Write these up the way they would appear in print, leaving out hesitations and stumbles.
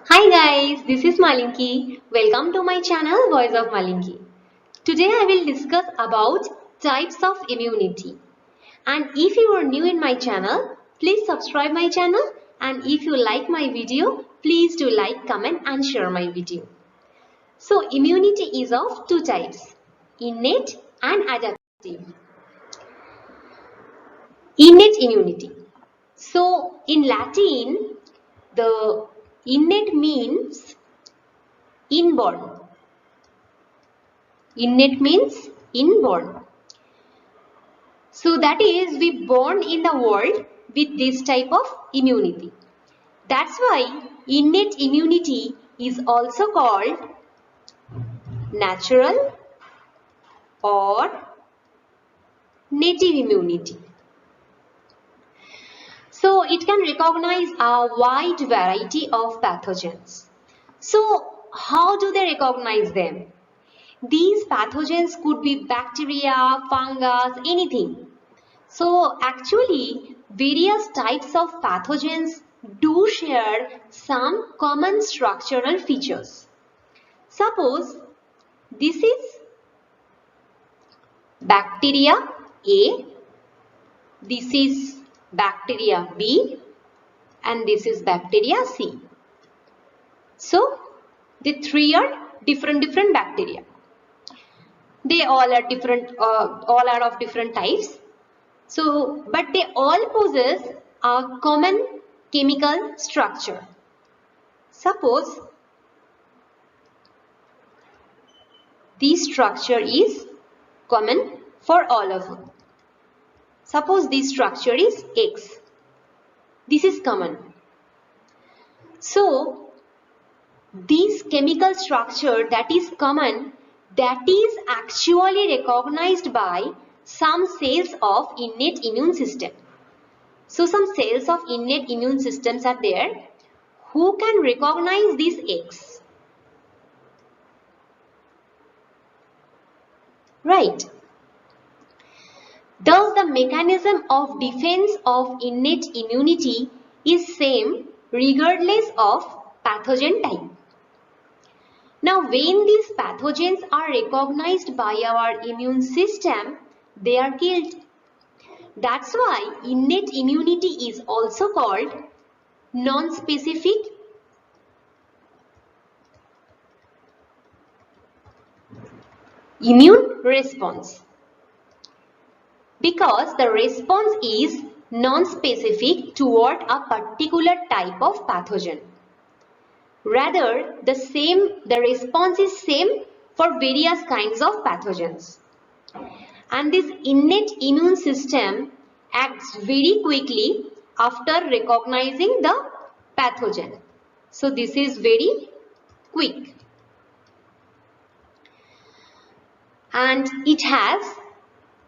Hi guys, this is Malinki. Welcome to my channel Voice of Malinki. Today I will discuss about types of immunity. And if you are new in my channel, please subscribe my channel, and if you like my video, please do like, comment and share my video. So immunity is of two types, innate and adaptive. Innate immunity. So in Latin, the innate means inborn. Innate means inborn. So that is, we born in the world with this type of immunity. That's why innate immunity is also called natural or native immunity. So it can recognize a wide variety of pathogens. So how do they recognize them? These pathogens could be bacteria, fungus, anything. So actually, various types of pathogens do share some common structural features. Suppose this is bacteria A, this is bacteria B, and this is bacteria C. So the three are different bacteria. They all are different, all are of different types. So, but they all possess a common chemical structure. Suppose this structure is common for all of them. Suppose this structure is X. This is common. So, this chemical structure that is common, that is actually recognized by some cells of innate immune system. So some cells of innate immune systems are there who can recognize this X. Right. Thus the mechanism of defense of innate immunity is same regardless of pathogen type. Now when these pathogens are recognized by our immune system, they are killed. That's why innate immunity is also called non-specific immune response, because the response is non-specific toward a particular type of pathogen. Rather, the response is same for various kinds of pathogens. And this innate immune system acts very quickly after recognizing the pathogen. So this is very quick. And it has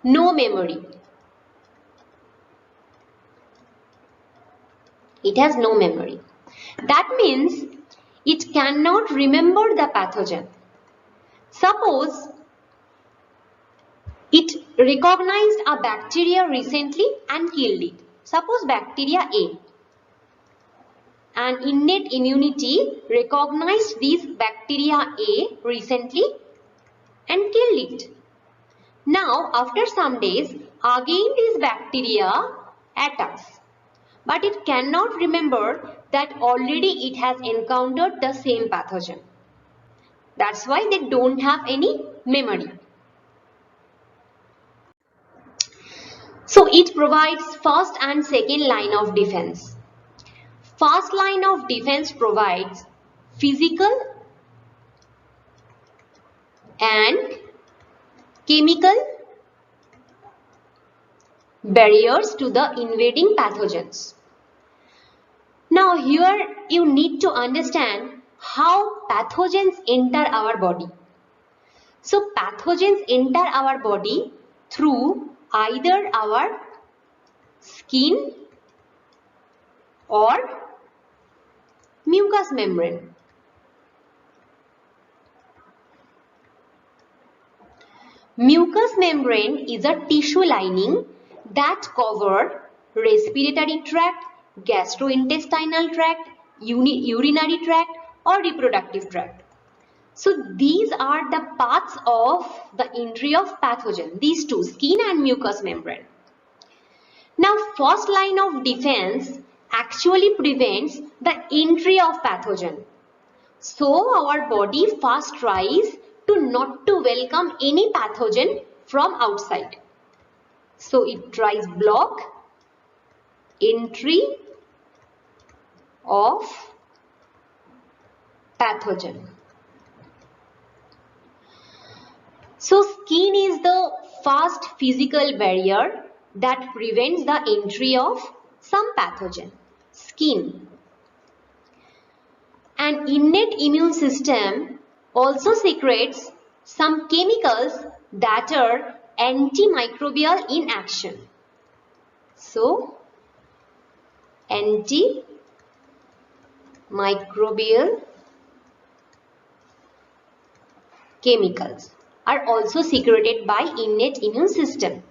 no memory. It has no memory. That means it cannot remember the pathogen. Suppose it recognized a bacteria recently and killed it. Suppose bacteria A. And innate immunity recognized this bacteria A recently and killed it. Now after some days, again this bacteria attacks. But it cannot remember that already it has encountered the same pathogen. That's why they don't have any memory. So it provides first and second line of defense. First line of defense provides physical and chemical barriers to the invading pathogens. Now here you need to understand how pathogens enter our body. So pathogens enter our body through either our skin or mucous membrane. Mucous membrane is a tissue lining that covers respiratory tract, gastrointestinal tract, urinary tract or reproductive tract. So these are the paths of the entry of pathogen, these two, skin and mucous membrane. Now first line of defense actually prevents the entry of pathogen. So our body first tries to not to welcome any pathogen from outside. So it tries block entry of pathogen. So skin is the first physical barrier that prevents the entry of some pathogen. Skin. An innate immune system also secretes some chemicals that are antimicrobial in action. So, antimicrobial chemicals are also secreted by innate immune system.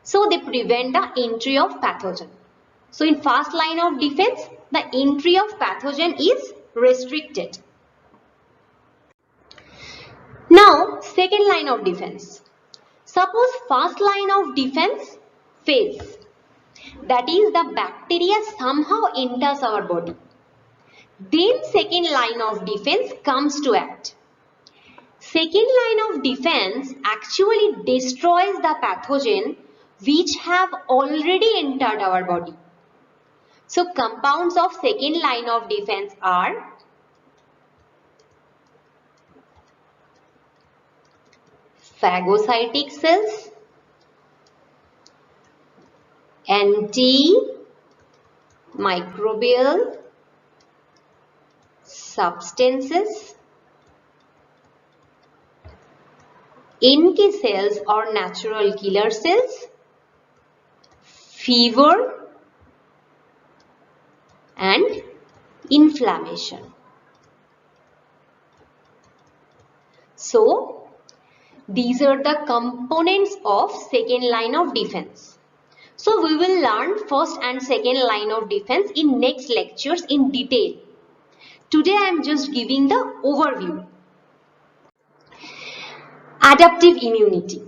So they prevent the entry of pathogen. So in first line of defense, the entry of pathogen is restricted. Now second line of defense. Suppose first line of defense fails. That is, the bacteria somehow enters our body. Then second line of defense comes to act. Second line of defense actually destroys the pathogen which have already entered our body. So compounds of second line of defense are phagocytic cells, antimicrobial substances, NK cells or natural killer cells, fever and inflammation. So these are the components of second line of defense. So we will learn first and second line of defense in next lectures in detail. Today I am just giving the overview. Adaptive immunity.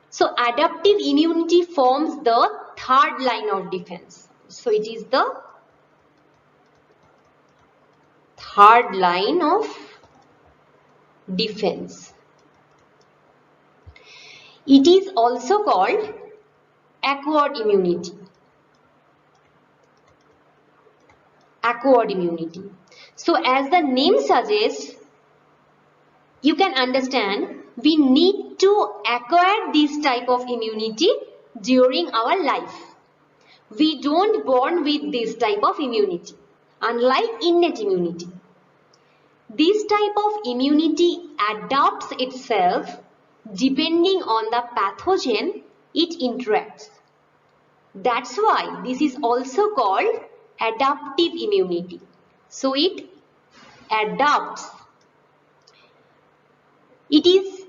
So adaptive immunity forms the third line of defense. So it is the third line of defense. It is also called acquired immunity. Acquired immunity. So as the name suggests, you can understand we need to acquire this type of immunity during our life. We don't born with this type of immunity, unlike innate immunity. This type of immunity adapts itself depending on the pathogen it interacts. That's why this is also called adaptive immunity. So it adapts. It is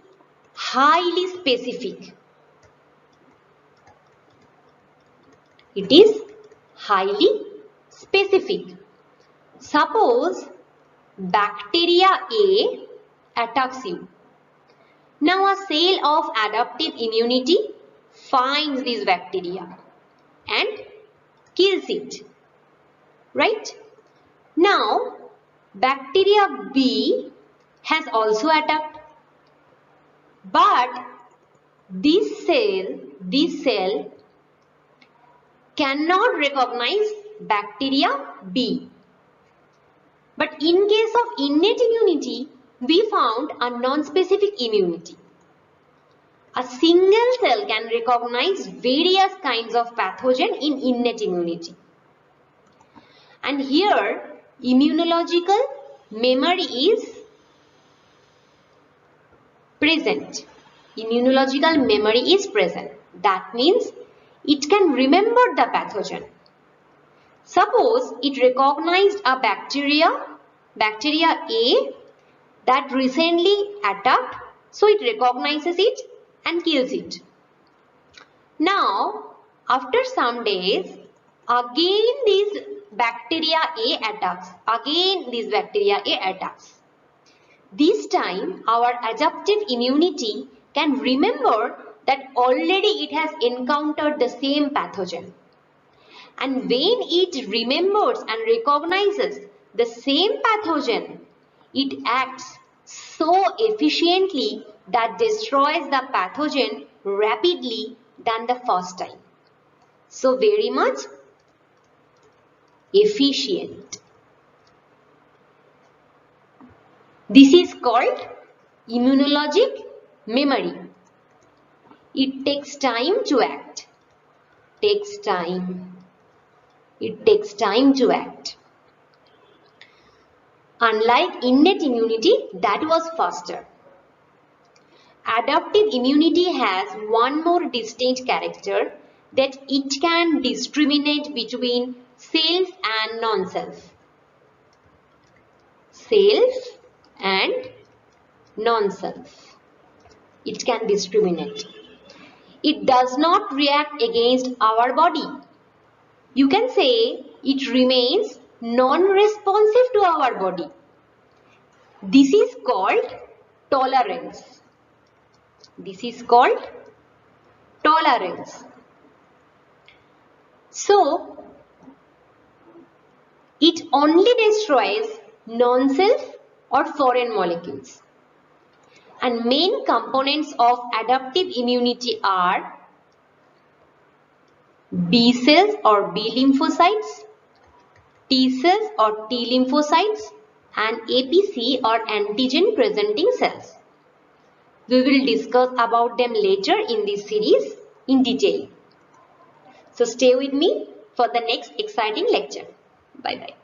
highly specific. It is highly specific. Suppose bacteria A attacks you. Now a cell of adaptive immunity finds this bacteria and kills it. Right? Now bacteria B has also attacked. But this cell cannot recognize bacteria B. But in case of innate immunity, we found a non-specific immunity. A single cell can recognize various kinds of pathogen in innate immunity. And here, immunological memory is present. Immunological memory is present. That means it can remember the pathogen. Suppose it recognized a bacteria A that recently attacked, so it recognizes it and kills it. Now, after some days, again this bacteria A attacks. Again this bacteria A attacks. This time our adaptive immunity can remember that already it has encountered the same pathogen. And when it remembers and recognizes the same pathogen, it acts so efficiently that destroys the pathogen rapidly than the first time. So very much efficient. This is called immunologic memory. It takes time to act. Takes time. It takes time to act. Unlike innate immunity, that was faster. Adaptive immunity has one more distinct character, that it can discriminate between self and non-self. Self and non-self. It can discriminate. It does not react against our body. You can say it remains non-responsive to our body. This is called tolerance. This is called tolerance. So, it only destroys non-self or foreign molecules. And main components of adaptive immunity are B cells or B lymphocytes, T cells or T lymphocytes, and APC or antigen presenting cells. We will discuss about them later in this series in detail. So stay with me for the next exciting lecture. Bye bye.